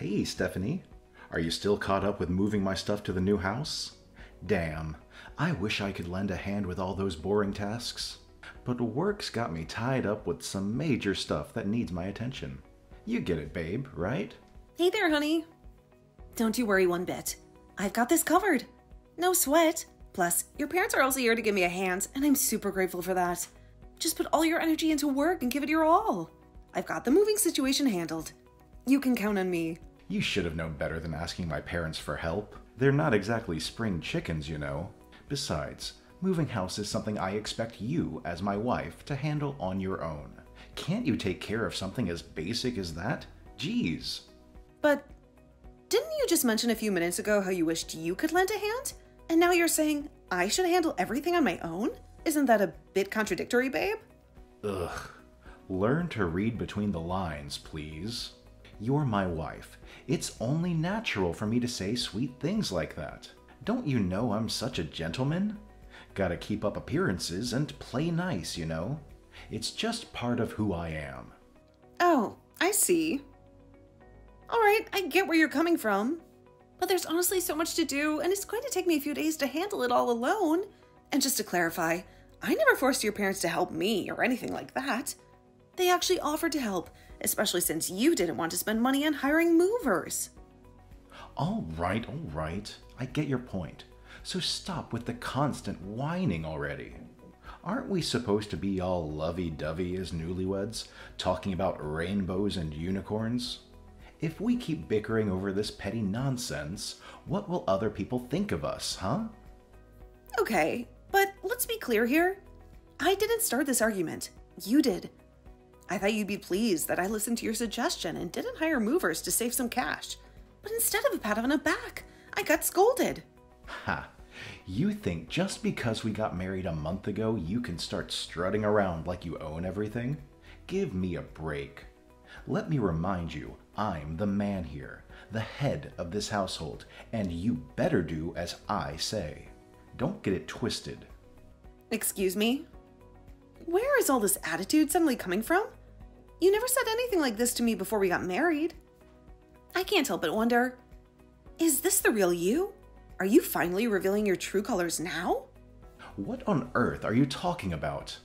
Hey, Stephanie. Are you still caught up with moving my stuff to the new house? Damn, I wish I could lend a hand with all those boring tasks. But work's got me tied up with some major stuff that needs my attention. You get it, babe, right? Hey there, honey. Don't you worry one bit. I've got this covered. No sweat. Plus, your parents are also here to give me a hand, and I'm super grateful for that. Just put all your energy into work and give it your all. I've got the moving situation handled. You can count on me. You should have known better than asking my parents for help. They're not exactly spring chickens, you know. Besides, moving house is something I expect you, as my wife, to handle on your own. Can't you take care of something as basic as that? Jeez. But didn't you just mention a few minutes ago how you wished you could lend a hand? And now you're saying I should handle everything on my own? Isn't that a bit contradictory, babe? Ugh. Learn to read between the lines, please. You're my wife. It's only natural for me to say sweet things like that. Don't you know I'm such a gentleman? Gotta keep up appearances and play nice, you know? It's just part of who I am. Oh, I see. Alright, I get where you're coming from. But there's honestly so much to do, and it's going to take me a few days to handle it all alone. And just to clarify, I never forced your parents to help me or anything like that. They actually offered to help, especially since you didn't want to spend money on hiring movers. All right. I get your point. So stop with the constant whining already. Aren't we supposed to be all lovey-dovey as newlyweds, talking about rainbows and unicorns? If we keep bickering over this petty nonsense, what will other people think of us, huh? Okay, but let's be clear here. I didn't start this argument. You did. I thought you'd be pleased that I listened to your suggestion and didn't hire movers to save some cash. But instead of a pat on the back, I got scolded. Ha! You think just because we got married a month ago, you can start strutting around like you own everything? Give me a break. Let me remind you, I'm the man here, the head of this household, and you better do as I say. Don't get it twisted. Excuse me? Where is all this attitude suddenly coming from? You never said anything like this to me before we got married. I can't help but wonder, is this the real you? Are you finally revealing your true colors now? What on earth are you talking about?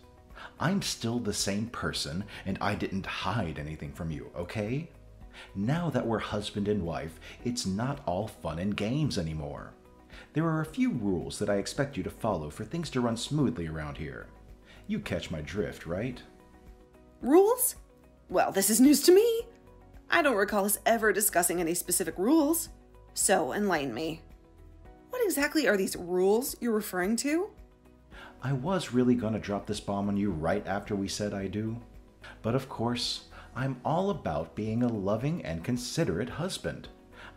I'm still the same person, and I didn't hide anything from you, okay? Now that we're husband and wife, it's not all fun and games anymore. There are a few rules that I expect you to follow for things to run smoothly around here. You catch my drift, right? Rules? Well, this is news to me. I don't recall us ever discussing any specific rules. So, enlighten me. What exactly are these rules you're referring to? I was really gonna drop this bomb on you right after we said I do. But of course, I'm all about being a loving and considerate husband.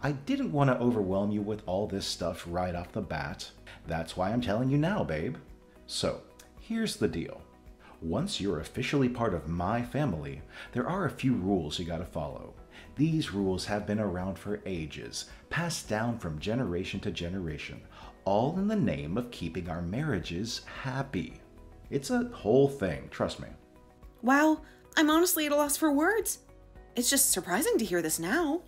I didn't want to overwhelm you with all this stuff right off the bat. That's why I'm telling you now, babe. So, here's the deal. Once you're officially part of my family, there are a few rules you gotta follow. These rules have been around for ages, passed down from generation to generation, all in the name of keeping our marriages happy. It's a whole thing, trust me. Wow, I'm honestly at a loss for words. It's just surprising to hear this now.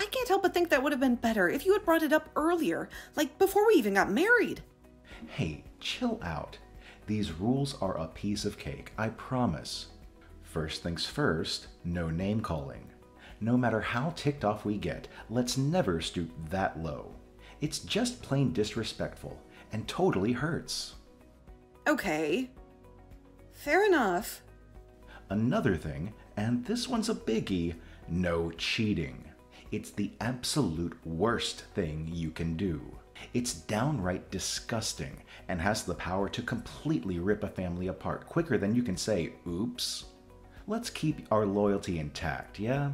I can't help but think that would have been better if you had brought it up earlier, like before we even got married. Hey, chill out. These rules are a piece of cake, I promise. First things first, no name calling. No matter how ticked off we get, let's never stoop that low. It's just plain disrespectful and totally hurts. Okay. Fair enough. Another thing, and this one's a biggie, no cheating. It's the absolute worst thing you can do. It's downright disgusting and has the power to completely rip a family apart quicker than you can say, oops. Let's keep our loyalty intact, yeah?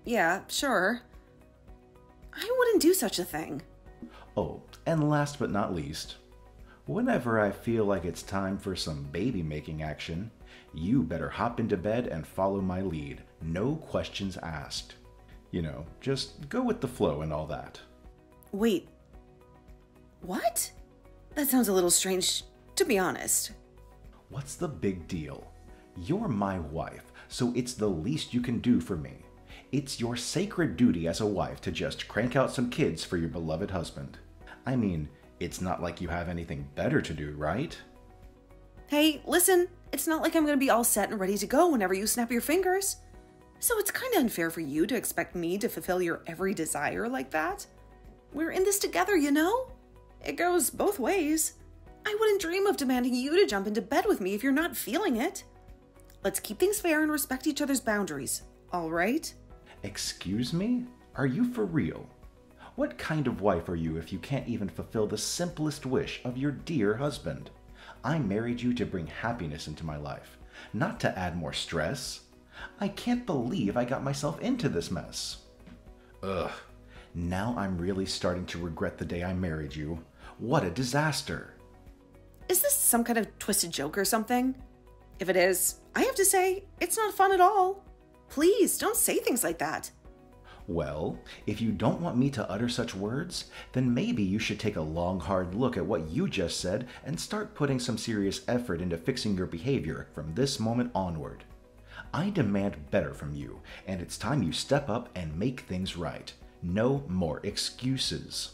Yeah, sure. I wouldn't do such a thing. Oh, and last but not least, whenever I feel like it's time for some baby-making action, you better hop into bed and follow my lead. No questions asked. You know, just go with the flow and all that. Wait. What? That sounds a little strange, to be honest. What's the big deal? You're my wife, So it's the least you can do for me. It's your sacred duty as a wife to just crank out some kids for your beloved husband. I mean, it's not like you have anything better to do, right? Hey, listen, it's not like I'm going to be all set and ready to go whenever you snap your fingers. So it's kind of unfair for you to expect me to fulfill your every desire like that. We're in this together, you know? It goes both ways. I wouldn't dream of demanding you to jump into bed with me if you're not feeling it. Let's keep things fair and respect each other's boundaries, all right? Excuse me? Are you for real? What kind of wife are you if you can't even fulfill the simplest wish of your dear husband? I married you to bring happiness into my life, not to add more stress. I can't believe I got myself into this mess. Ugh, now I'm really starting to regret the day I married you. What a disaster. Is this some kind of twisted joke or something? If it is, I have to say, it's not fun at all. Please, don't say things like that. Well, if you don't want me to utter such words, then maybe you should take a long, hard look at what you just said and start putting some serious effort into fixing your behavior from this moment onward. I demand better from you, and it's time you step up and make things right. No more excuses.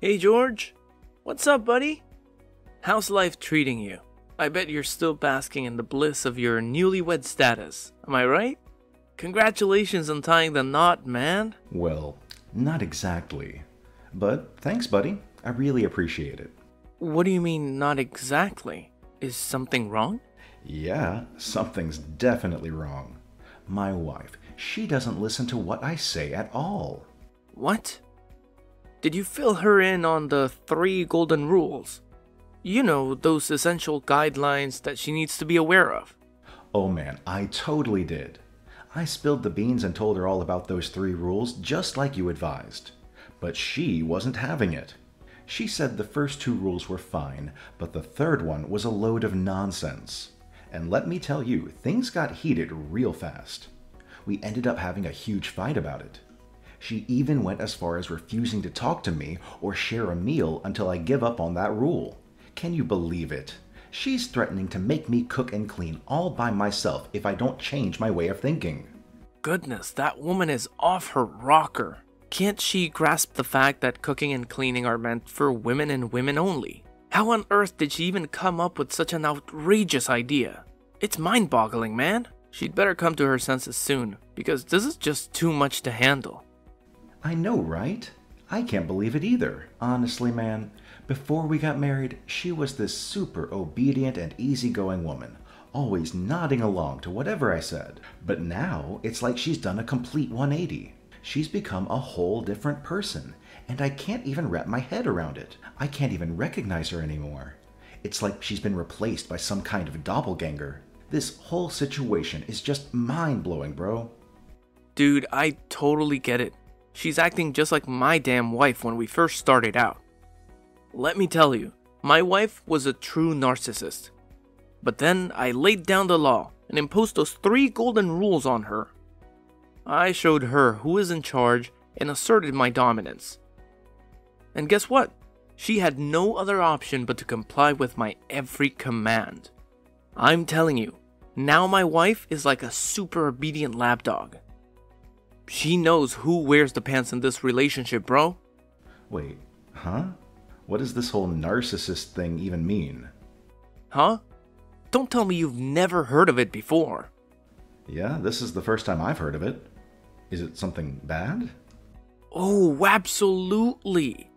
Hey George, what's up, buddy? How's life treating you? I bet you're still basking in the bliss of your newlywed status, am I right? Congratulations on tying the knot, man. Well, not exactly. But thanks, buddy. I really appreciate it. What do you mean, not exactly? Is something wrong? Yeah, something's definitely wrong. My wife, she doesn't listen to what I say at all. What? Did you fill her in on the 3 golden rules? You know, those essential guidelines that she needs to be aware of. Oh man, I totally did. I spilled the beans and told her all about those 3 rules just like you advised. But she wasn't having it. She said the first 2 rules were fine, but the 3rd one was a load of nonsense. And let me tell you, things got heated real fast. We ended up having a huge fight about it. She even went as far as refusing to talk to me or share a meal until I give up on that rule. Can you believe it? She's threatening to make me cook and clean all by myself if I don't change my way of thinking. Goodness, that woman is off her rocker. Can't she grasp the fact that cooking and cleaning are meant for women and women only? How on earth did she even come up with such an outrageous idea? It's mind-boggling, man. She'd better come to her senses soon, because this is just too much to handle. I know, right? I can't believe it either. Honestly, man, before we got married, she was this super obedient and easygoing woman, always nodding along to whatever I said. But now, it's like she's done a complete 180. She's become a whole different person, and I can't even wrap my head around it. I can't even recognize her anymore. It's like she's been replaced by some kind of doppelganger. This whole situation is just mind-blowing, bro. Dude, I totally get it. She's acting just like my damn wife when we first started out. Let me tell you, my wife was a true narcissist. But then I laid down the law and imposed those 3 golden rules on her. I showed her who is in charge and asserted my dominance. And guess what? She had no other option but to comply with my every command. I'm telling you, now my wife is like a super obedient lapdog. She knows who wears the pants in this relationship, bro. Wait, huh? What does this whole narcissist thing even mean? Huh? Don't tell me you've never heard of it before. Yeah, this is the first time I've heard of it. Is it something bad? Oh, absolutely.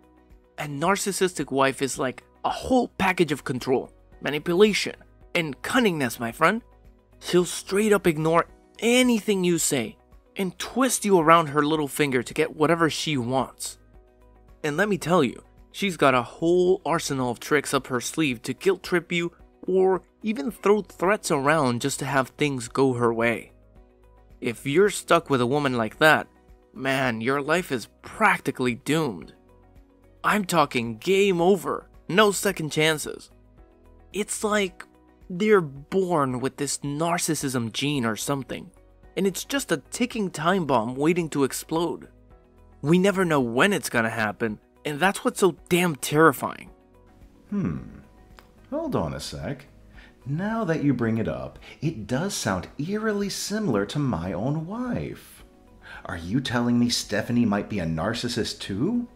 A narcissistic wife is like a whole package of control, manipulation, and cunningness, my friend. She'll straight up ignore anything you say and twist you around her little finger to get whatever she wants. And let me tell you, she's got a whole arsenal of tricks up her sleeve to guilt trip you or even throw threats around just to have things go her way. If you're stuck with a woman like that, man, your life is practically doomed. I'm talking game over, no second chances. It's like they're born with this narcissism gene or something, and it's just a ticking time bomb waiting to explode. We never know when it's gonna happen, and that's what's so damn terrifying. Hold on a sec. Now that you bring it up, it does sound eerily similar to my own wife. Are you telling me Stephanie might be a narcissist too?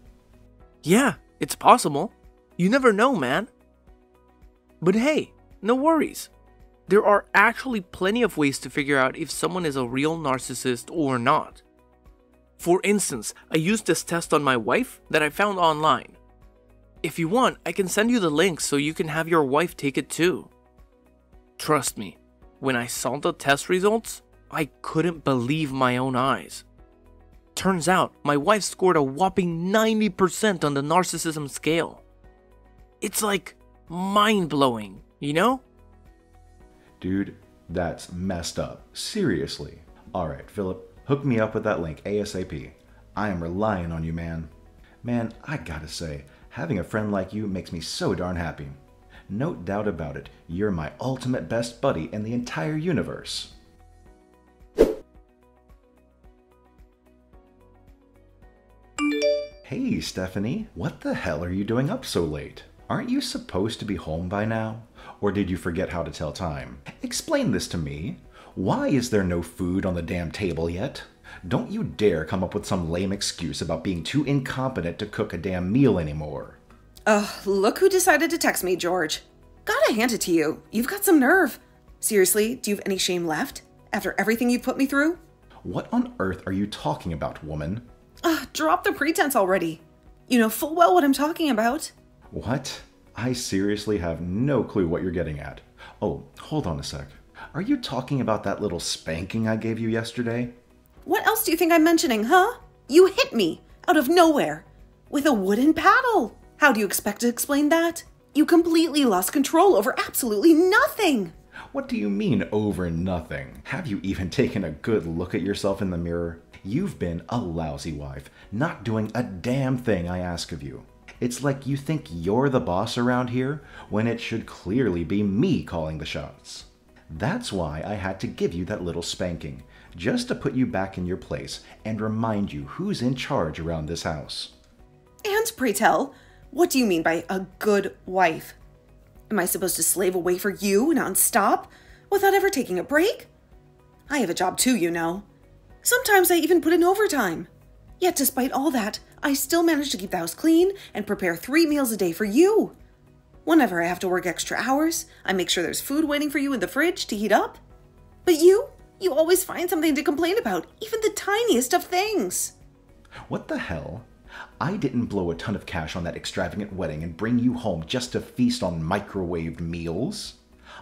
Yeah, it's possible. You never know, man. But hey, no worries. There are actually plenty of ways to figure out if someone is a real narcissist or not. For instance, I used this test on my wife that I found online. If you want, I can send you the link so you can have your wife take it too. Trust me, when I saw the test results, I couldn't believe my own eyes. Turns out, my wife scored a whopping 90% on the narcissism scale. It's like mind-blowing, you know? Dude, that's messed up. Seriously. Alright, Philip, hook me up with that link ASAP. I am relying on you, man. Man, I gotta say, having a friend like you makes me so darn happy. No doubt about it, you're my ultimate best buddy in the entire universe. Hey, Stephanie, what the hell are you doing up so late? Aren't you supposed to be home by now? Or did you forget how to tell time? Explain this to me. Why is there no food on the damn table yet? Don't you dare come up with some lame excuse about being too incompetent to cook a damn meal anymore. Look who decided to text me, George. Gotta hand it to you. You've got some nerve. Seriously, do you have any shame left? After everything you've put me through? What on earth are you talking about, woman? Drop the pretense already. You know full well what I'm talking about. What? I seriously have no clue what you're getting at. Oh, hold on a sec. Are you talking about that little spanking I gave you yesterday? What else do you think I'm mentioning, huh? You hit me, out of nowhere, with a wooden paddle. How do you expect to explain that? You completely lost control over absolutely nothing. What do you mean, over nothing? Have you even taken a good look at yourself in the mirror? You've been a lousy wife, not doing a damn thing I ask of you. It's like you think you're the boss around here, when it should clearly be me calling the shots. That's why I had to give you that little spanking, just to put you back in your place and remind you who's in charge around this house. And pray tell, what do you mean by a good wife? Am I supposed to slave away for you nonstop, without ever taking a break? I have a job too, you know. Sometimes I even put in overtime. Yet despite all that, I still manage to keep the house clean and prepare 3 meals a day for you. Whenever I have to work extra hours, I make sure there's food waiting for you in the fridge to heat up. But you always find something to complain about, even the tiniest of things. What the hell? I didn't blow a ton of cash on that extravagant wedding and bring you home just to feast on microwaved meals.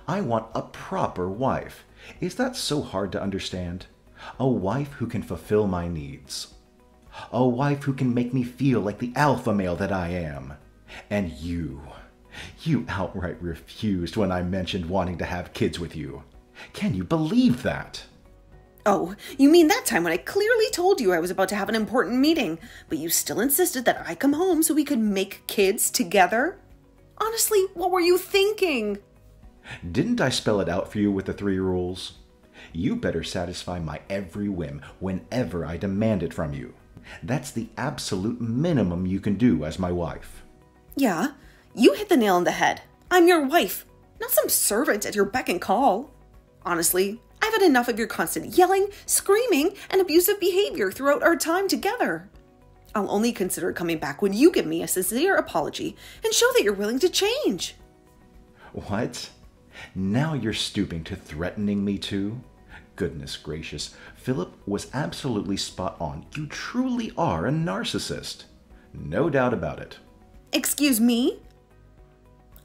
I want a proper wife. Is that so hard to understand? A wife who can fulfill my needs. A wife who can make me feel like the alpha male that I am. And you outright refused when I mentioned wanting to have kids with you. Can you believe that? Oh, you mean that time when I clearly told you I was about to have an important meeting, but you still insisted that I come home so we could make kids together? Honestly, what were you thinking? Didn't I spell it out for you with the 3 rules? You better satisfy my every whim whenever I demand it from you. That's the absolute minimum you can do as my wife. Yeah, you hit the nail on the head. I'm your wife, not some servant at your beck and call. Honestly, I've had enough of your constant yelling, screaming, and abusive behavior throughout our time together. I'll only consider coming back when you give me a sincere apology and show that you're willing to change. What? Now you're stooping to threatening me too? Goodness gracious, Philip was absolutely spot on. You truly are a narcissist. No doubt about it. Excuse me?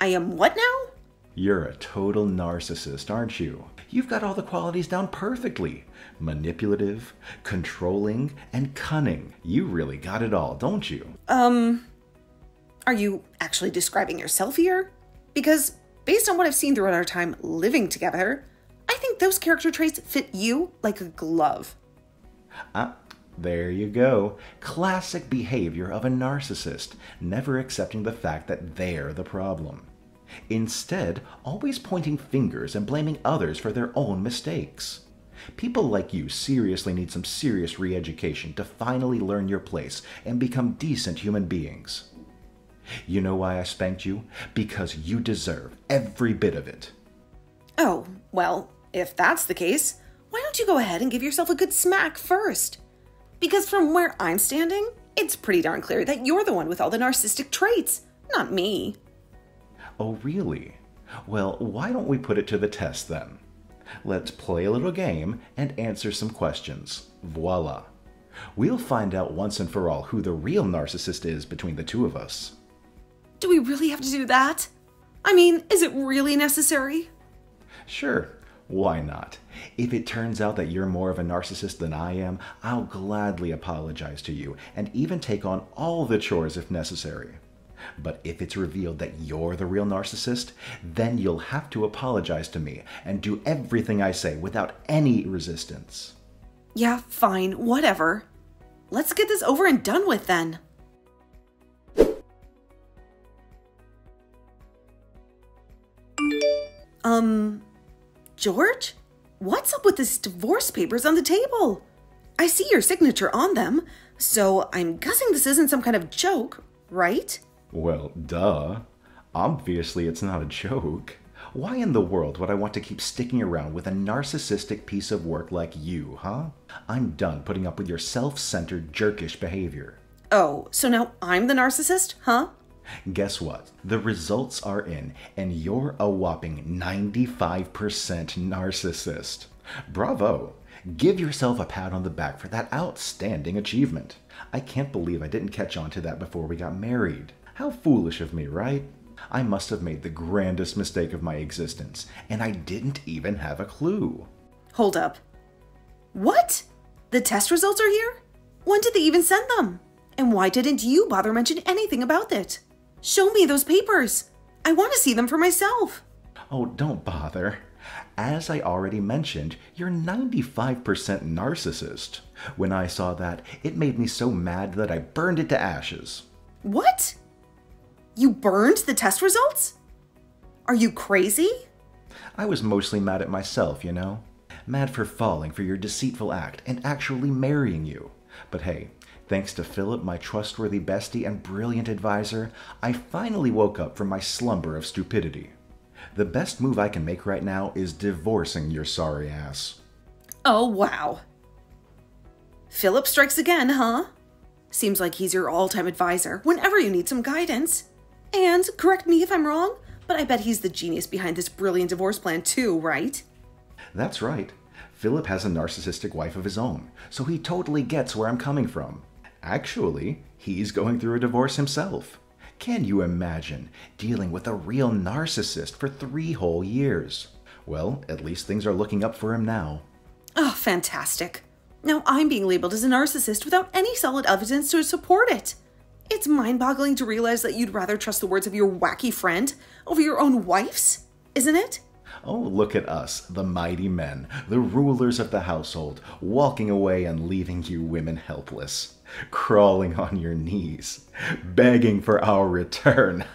I am what now? You're a total narcissist, aren't you? You've got all the qualities down perfectly. Manipulative, controlling, and cunning. You really got it all, don't you? Are you actually describing yourself here? Because based on what I've seen throughout our time living together, I think those character traits fit you like a glove. There you go. Classic behavior of a narcissist, never accepting the fact that they're the problem. Instead, always pointing fingers and blaming others for their own mistakes. People like you seriously need some serious re-education to finally learn your place and become decent human beings. You know why I spanked you? Because you deserve every bit of it. Oh, well, if that's the case, why don't you go ahead and give yourself a good smack first? Because from where I'm standing, it's pretty darn clear that you're the one with all the narcissistic traits, not me. Oh, really? Well, why don't we put it to the test then? Let's play a little game and answer some questions. Voila. We'll find out once and for all who the real narcissist is between the two of us. Do we really have to do that? I mean, is it really necessary? Sure, why not? If it turns out that you're more of a narcissist than I am, I'll gladly apologize to you and even take on all the chores if necessary. But if it's revealed that you're the real narcissist, then you'll have to apologize to me and do everything I say without any resistance. Yeah, fine, whatever. Let's get this over and done with then. George? What's up with these divorce papers on the table? I see your signature on them, so I'm guessing this isn't some kind of joke, right? Well, duh. Obviously it's not a joke. Why in the world would I want to keep sticking around with a narcissistic piece of work like you, huh? I'm done putting up with your self-centered, jerkish behavior. Oh, so now I'm the narcissist, huh? Guess what? The results are in, and you're a whopping 95% narcissist. Bravo! Give yourself a pat on the back for that outstanding achievement. I can't believe I didn't catch on to that before we got married. How foolish of me, right? I must have made the grandest mistake of my existence, and I didn't even have a clue. Hold up. What? The test results are here? When did they even send them? And why didn't you bother mentioning anything about it? Show me those papers. I want to see them for myself. Oh, don't bother. As I already mentioned, you're 95% narcissist. When I saw that, it made me so mad that I burned it to ashes. What? You burned the test results? Are you crazy? I was mostly mad at myself, you know? Mad for falling for your deceitful act and actually marrying you. But hey, thanks to Philip, my trustworthy bestie and brilliant advisor, I finally woke up from my slumber of stupidity. The best move I can make right now is divorcing your sorry ass. Oh, wow. Philip strikes again, huh? Seems like he's your all-time advisor whenever you need some guidance. And, correct me if I'm wrong, but I bet he's the genius behind this brilliant divorce plan too, right? That's right. Philip has a narcissistic wife of his own, so he totally gets where I'm coming from. Actually, he's going through a divorce himself. Can you imagine dealing with a real narcissist for 3 whole years? Well, at least things are looking up for him now. Oh, fantastic. Now I'm being labeled as a narcissist without any solid evidence to support it. It's mind-boggling to realize that you'd rather trust the words of your wacky friend over your own wife's, isn't it? Oh, look at us, the mighty men, the rulers of the household, walking away and leaving you women helpless, crawling on your knees, begging for our return.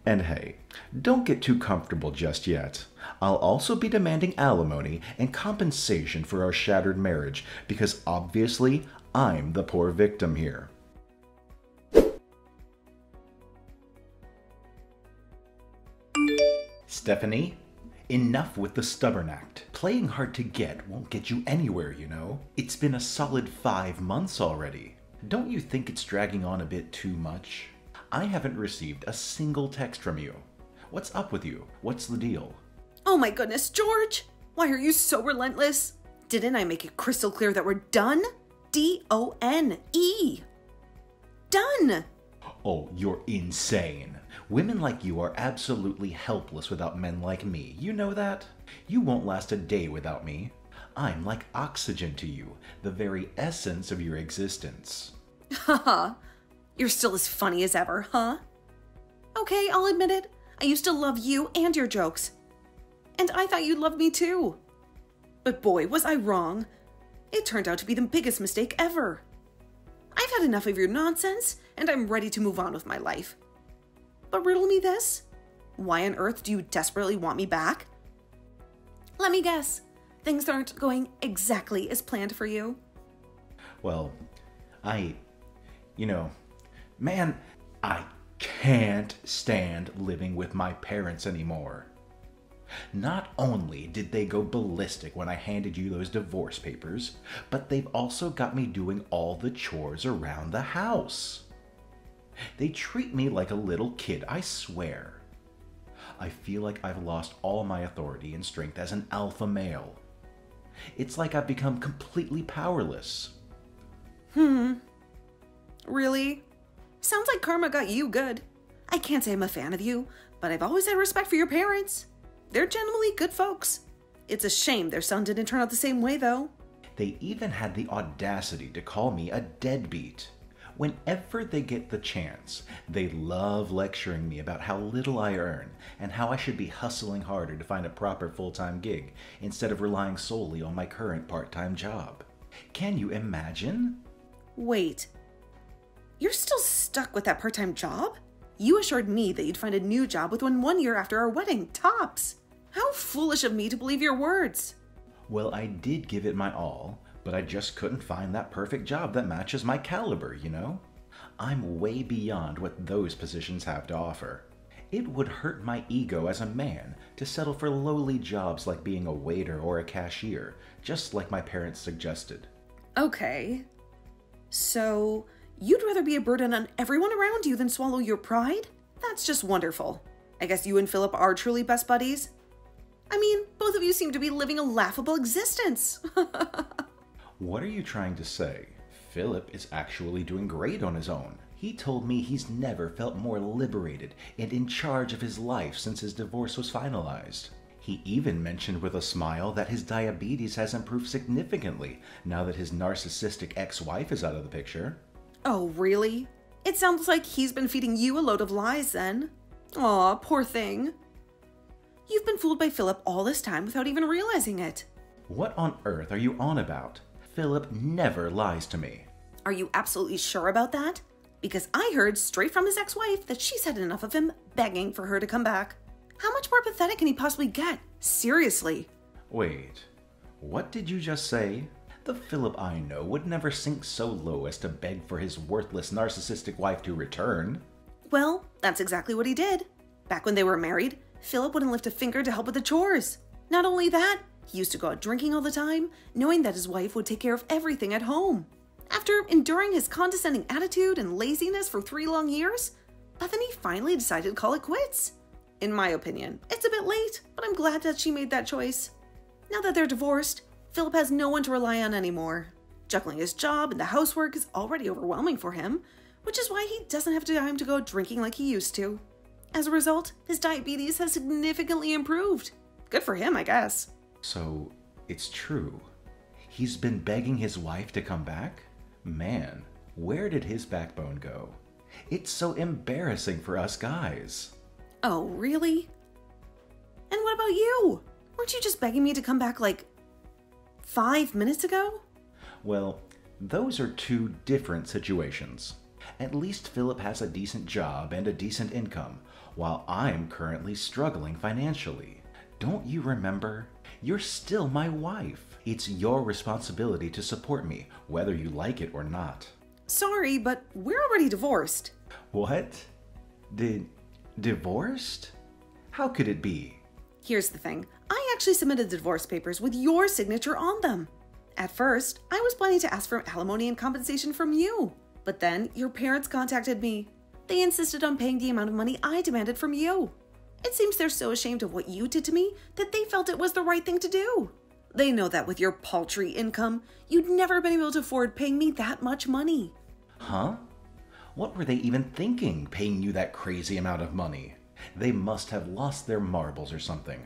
And hey, don't get too comfortable just yet. I'll also be demanding alimony and compensation for our shattered marriage, because obviously I'm the poor victim here. Stephanie, enough with the stubborn act. Playing hard to get won't get you anywhere, you know. It's been a solid 5 months already. Don't you think it's dragging on a bit too much? I haven't received a single text from you. What's up with you? What's the deal? Oh my goodness, George! Why are you so relentless? Didn't I make it crystal clear that we're done? D-O-N-E. Done! Oh, you're insane. Women like you are absolutely helpless without men like me. You know that? You won't last a day without me. I'm like oxygen to you, the very essence of your existence. Haha. You're still as funny as ever, huh? Okay, I'll admit it. I used to love you and your jokes. And I thought you'd love me too. But boy, was I wrong. It turned out to be the biggest mistake ever. I've had enough of your nonsense, and I'm ready to move on with my life. But riddle me this. Why on earth do you desperately want me back? Let me guess. Things aren't going exactly as planned for you. Well, man, can't stand living with my parents anymore. Not only did they go ballistic when I handed you those divorce papers, but they've also got me doing all the chores around the house. They treat me like a little kid, I swear. I feel like I've lost all my authority and strength as an alpha male. It's like I've become completely powerless. Really? Sounds like karma got you good. I can't say I'm a fan of you, but I've always had respect for your parents. They're genuinely good folks. It's a shame their son didn't turn out the same way, though. They even had the audacity to call me a deadbeat. Whenever they get the chance, they love lecturing me about how little I earn and how I should be hustling harder to find a proper full-time gig instead of relying solely on my current part-time job. Can you imagine? Wait. You're still stuck with that part-time job? You assured me that you'd find a new job within 1 year after our wedding, tops. How foolish of me to believe your words. Well, I did give it my all, but I just couldn't find that perfect job that matches my caliber, you know? I'm way beyond what those positions have to offer. It would hurt my ego as a man to settle for lowly jobs like being a waiter or a cashier, just like my parents suggested. Okay. So, you'd rather be a burden on everyone around you than swallow your pride? That's just wonderful. I guess you and Philip are truly best buddies. I mean, both of you seem to be living a laughable existence. What are you trying to say? Philip is actually doing great on his own. He told me he's never felt more liberated and in charge of his life since his divorce was finalized. He even mentioned with a smile that his diabetes has improved significantly now that his narcissistic ex-wife is out of the picture. Oh, really? It sounds like he's been feeding you a load of lies then. Aw, poor thing. You've been fooled by Philip all this time without even realizing it. What on earth are you on about? Philip never lies to me. Are you absolutely sure about that? Because I heard straight from his ex-wife that she's had enough of him begging for her to come back. How much more pathetic can he possibly get? Seriously. Wait, what did you just say? The Philip I know would never sink so low as to beg for his worthless narcissistic wife to return. Well, that's exactly what he did. Back when they were married, Philip wouldn't lift a finger to help with the chores. Not only that, he used to go out drinking all the time, knowing that his wife would take care of everything at home. After enduring his condescending attitude and laziness for 3 long years, Bethany finally decided to call it quits. In my opinion, it's a bit late, but I'm glad that she made that choice. Now that they're divorced, Philip has no one to rely on anymore. Juggling his job and the housework is already overwhelming for him, which is why he doesn't have time to go drinking like he used to. As a result, his diabetes has significantly improved. Good for him, I guess. So, it's true. He's been begging his wife to come back? Man, where did his backbone go? It's so embarrassing for us guys. Oh, really? And what about you? Weren't you just begging me to come back like 5 minutes ago? Well, those are 2 different situations. At least Philip has a decent job and a decent income, while I'm currently struggling financially. Don't you remember? You're still my wife. It's your responsibility to support me, whether you like it or not. Sorry, but we're already divorced. What? Divorced? How could it be? Here's the thing. I actually submitted the divorce papers with your signature on them. At first, I was planning to ask for alimony and compensation from you. But then your parents contacted me. They insisted on paying the amount of money I demanded from you. It seems they're so ashamed of what you did to me that they felt it was the right thing to do. They know that with your paltry income, you'd never been able to afford paying me that much money. Huh? What were they even thinking, paying you that crazy amount of money? They must have lost their marbles or something.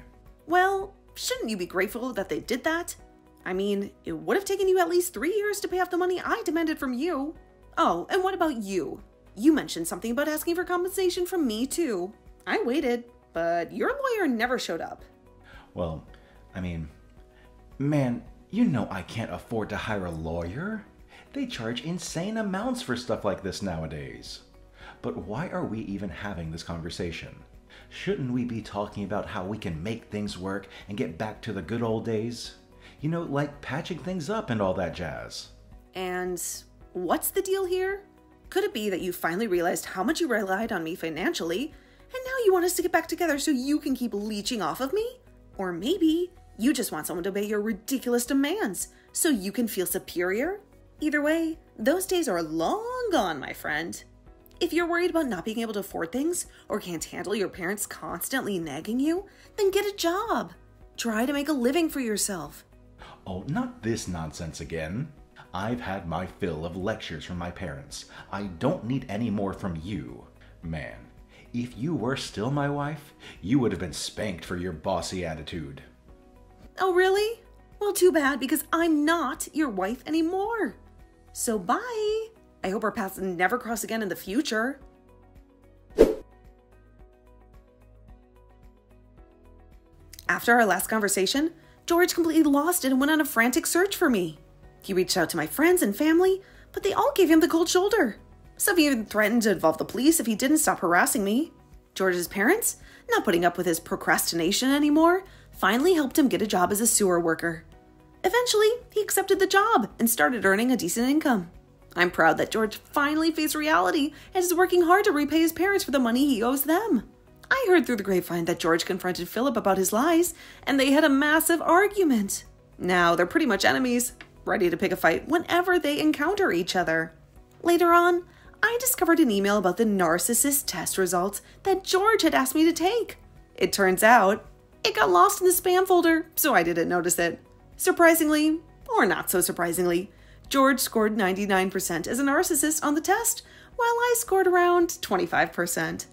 Well, shouldn't you be grateful that they did that? I mean, it would have taken you at least 3 years to pay off the money I demanded from you. Oh, and what about you? You mentioned something about asking for compensation from me too. I waited, but your lawyer never showed up. Well, I mean, man, you know I can't afford to hire a lawyer. They charge insane amounts for stuff like this nowadays. But why are we even having this conversation? Shouldn't we be talking about how we can make things work and get back to the good old days? You know, like patching things up and all that jazz. And what's the deal here? Could it be that you finally realized how much you relied on me financially, and now you want us to get back together so you can keep leeching off of me? Or maybe you just want someone to obey your ridiculous demands so you can feel superior? Either way, those days are long gone, my friend. If you're worried about not being able to afford things or can't handle your parents constantly nagging you, then get a job. Try to make a living for yourself. Oh, not this nonsense again. I've had my fill of lectures from my parents. I don't need any more from you. Man, if you were still my wife, you would have been spanked for your bossy attitude. Oh, really? Well, too bad, because I'm not your wife anymore. So bye. I hope our paths never cross again in the future. After our last conversation, George completely lost it and went on a frantic search for me. He reached out to my friends and family, but they all gave him the cold shoulder. Some even threatened to involve the police if he didn't stop harassing me. George's parents, not putting up with his procrastination anymore, finally helped him get a job as a sewer worker. Eventually, he accepted the job and started earning a decent income. I'm proud that George finally faced reality and is working hard to repay his parents for the money he owes them. I heard through the grapevine that George confronted Philip about his lies, and they had a massive argument. Now they're pretty much enemies, ready to pick a fight whenever they encounter each other. Later on, I discovered an email about the narcissist test results that George had asked me to take. It turns out, it got lost in the spam folder, so I didn't notice it. Surprisingly, or not so surprisingly, George scored 99% as a narcissist on the test, while I scored around 25%.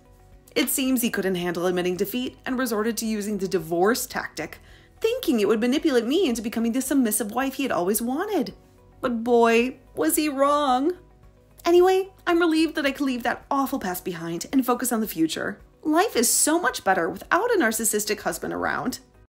It seems he couldn't handle admitting defeat and resorted to using the divorce tactic, thinking it would manipulate me into becoming the submissive wife he had always wanted. But boy, was he wrong. Anyway, I'm relieved that I could leave that awful past behind and focus on the future. Life is so much better without a narcissistic husband around.